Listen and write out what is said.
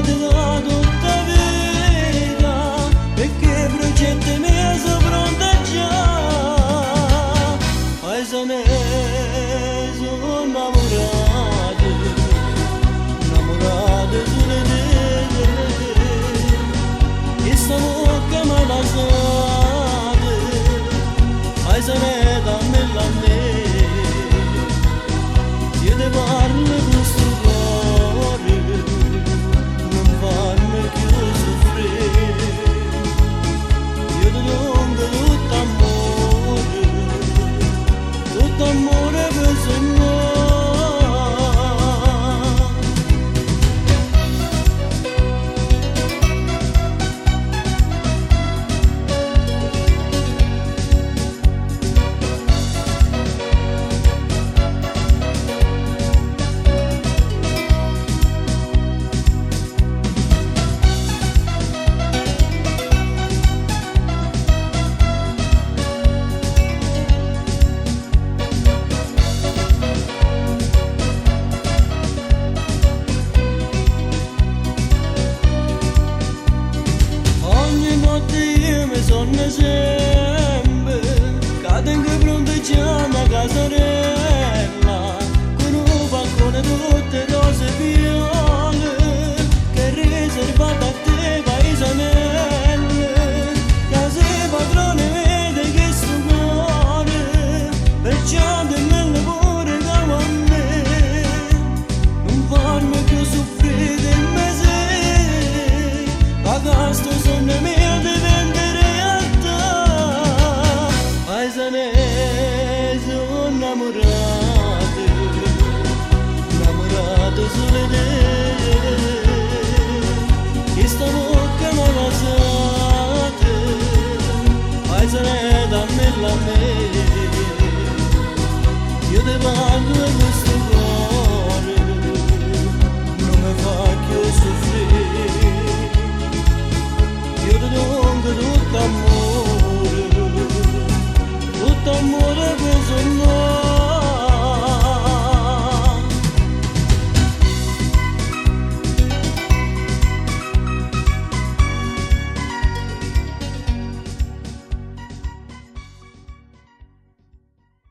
te do tutta vita, perché progetti miei sono pronti già. Paesane sono innamorato, innamorato solo di te, che stiamo chiamando paesane dammela a me, io ti parlo con sto cuore, non farmi più soffrire, io ti do tutto amore per sognare. Sonne sempre, cade in che pronto c'è una casarella, con un balcone tutte rose e viole, che è riservata a te paesanelle, che sei padrone vede che sto cuore, perciò dimmelo pure come a me, non farmi più soffrire in mese, a questo sonno mio sono innamorato, innamorato solo di te, che sta bocca mi lasciate, paesane dammela a me, io ti parlo di questo cuore, non mi fa più soffrire, io ti do